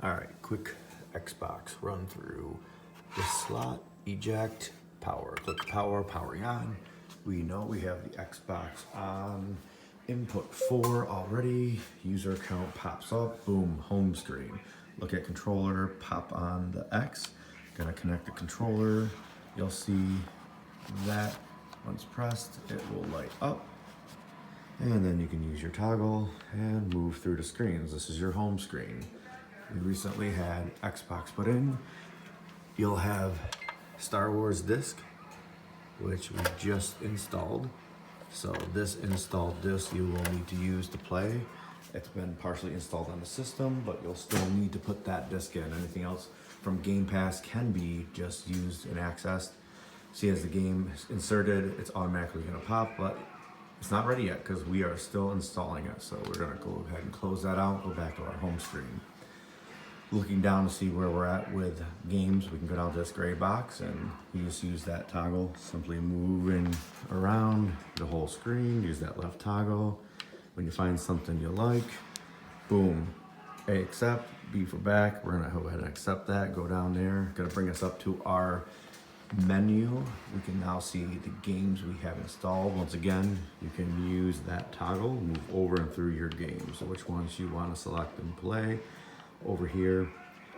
All right, quick Xbox run through. The slot, eject, power. Click power, powering on. We know we have the Xbox on. Input 4 already. User account pops up. Boom, home screen. Look at controller, pop on the X. Gonna connect the controller. You'll see that once pressed, it will light up. And then you can use your toggle and move through the screens. This is your home screen. We recently had Xbox put in. You'll have Star Wars disc, which we just installed. So this installed disc you will need to use to play. It's been partially installed on the system, but you'll still need to put that disc in. Anything else from Game Pass can be just used and accessed. See, as the game is inserted, it's automatically gonna pop, but it's not ready yet because we are still installing it. So we're gonna go ahead and close that out, go back to our home screen. Looking down to see where we're at with games, we can go down to this gray box and you just use that toggle, simply moving around the whole screen, use that left toggle. When you find something you like, boom, A, accept, B for back. We're gonna go ahead and accept that, go down there. Gonna bring us up to our menu. We can now see the games we have installed. Once again, you can use that toggle, move over and through your games. So which ones you wanna select and play. Over here,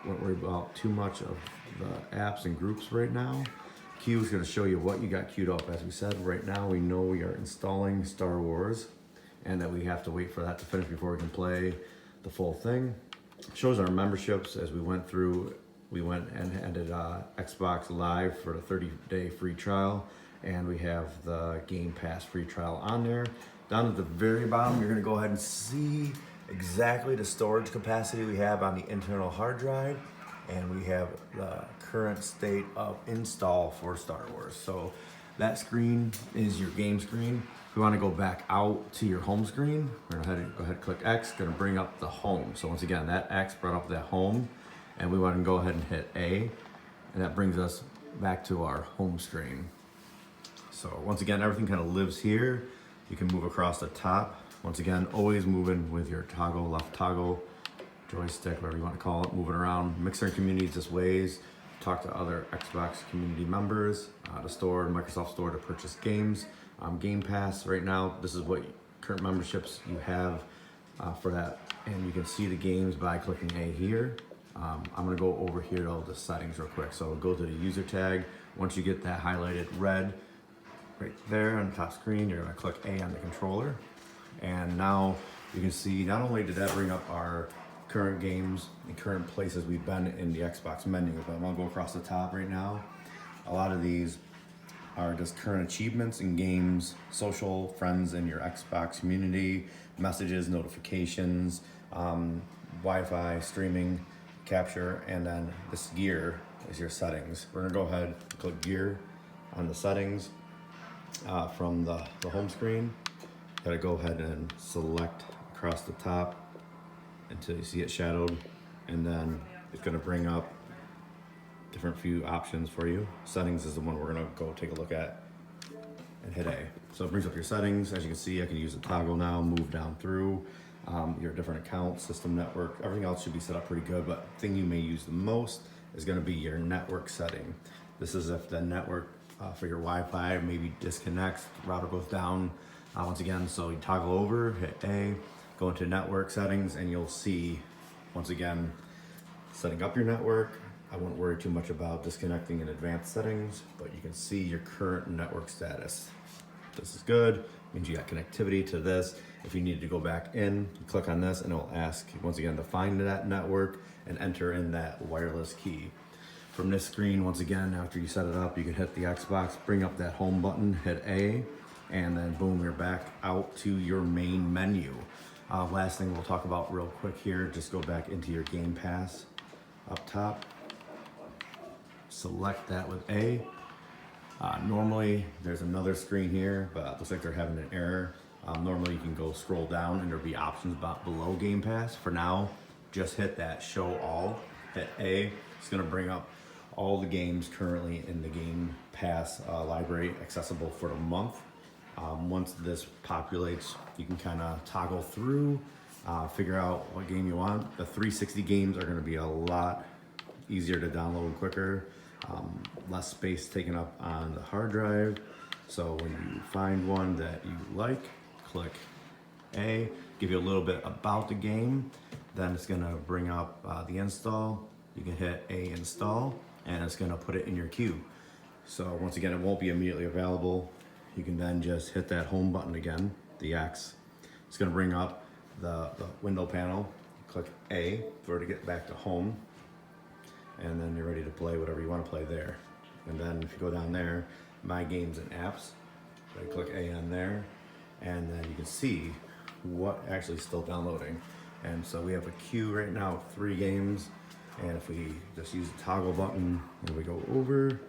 won't worry about too much of the apps and groups right now. Q is going to show you what you got queued up. As we said, right now we know we are installing Star Wars and that we have to wait for that to finish before we can play the full thing. It shows our memberships as we went through. We went and ended Xbox Live for the 30-day free trial, and we have the Game Pass free trial on there. Down at the very bottom, you're going to go ahead and see exactly the storage capacity we have on the internal hard drive, and we have the current state of install for Star Wars. So that screen is your game screen. If you want to go back out to your home screen, we're gonna go ahead and click X, gonna bring up the home. So once again, that X brought up that home, and we want to go ahead and hit A, and that brings us back to our home screen. So once again, everything kind of lives here. You can move across the top. Once again, always moving with your toggle, left toggle, joystick, whatever you want to call it, moving around. Mixer and community just ways. Talk to other Xbox community members, the store, Microsoft Store to purchase games. Game Pass right now, this is what current memberships you have for that. And you can see the games by clicking A here. I'm gonna go over here to all the settings real quick. So go to the user tag. Once you get that highlighted red right there on the top screen, you're gonna click A on the controller. And now you can see not only did that bring up our current games and current places we've been in the Xbox menu, but I'm gonna go across the top right now. A lot of these are just current achievements in games, social, friends in your Xbox community, messages, notifications, Wi-Fi, streaming, capture, and then this gear is your settings. We're gonna go ahead and click gear on the settings from the home screen. Gotta go ahead and select across the top until you see it shadowed, and then it's gonna bring up different few options for you. Settings is the one we're gonna go take a look at and hit A. So it brings up your settings. As you can see, I can use the toggle now, move down through your different accounts, system network. Everything else should be set up pretty good, but the thing you may use the most is gonna be your network setting. This is if the network for your Wi-Fi maybe disconnects, router goes down. Once again, so you toggle over, hit A, go into network settings, and you'll see, once again, setting up your network. I wouldn't worry too much about disconnecting in advanced settings, but you can see your current network status. This is good, means you got connectivity to this. If you need to go back in, you click on this and it'll ask, once again, to find that network and enter in that wireless key. From this screen, once again, after you set it up, you can hit the Xbox, bring up that home button, hit A, and then boom, you're back out to your main menu. Last thing we'll talk about real quick here, just go back into your Game Pass up top. Select that with A. Normally, there's another screen here, but it looks like they're having an error. Normally, you can go scroll down and there'll be options about below Game Pass. For now, just hit that Show All, hit A. It's gonna bring up all the games currently in the Game Pass library accessible for the month. Once this populates, you can kind of toggle through figure out what game you want. The 360 games are going to be a lot easier to download and quicker, less space taken up on the hard drive. So when you find one that you like, click A, give you a little bit about the game, then it's going to bring up the install. You can hit A install and it's going to put it in your queue. So once again, it won't be immediately available. You can then just hit that home button again, the X. It's going to bring up the window panel. Click A for it to get back to home. And then you're ready to play whatever you want to play there. And then if you go down there, My Games and Apps, right, click A on there, and then you can see what actually is still downloading. And so we have a queue right now of 3 games, and if we just use the toggle button and we go over,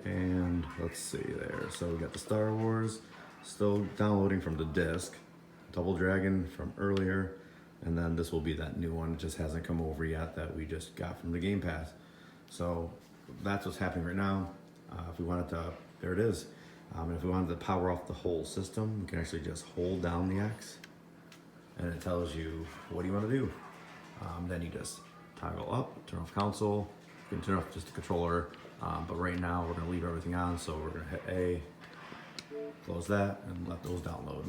and let's see there. So we got the Star Wars still downloading from the disc, Double Dragon from earlier, and then this will be that new one. It just hasn't come over yet that we just got from the Game Pass. So that's what's happening right now. If we wanted to, there it is. And if we wanted to power off the whole system, we can actually just hold down the X and it tells you what do you want to do. Then you just toggle up, turn off console, you can turn off just the controller. But right now we're going to leave everything on, so we're going to hit A, close that, and let those download.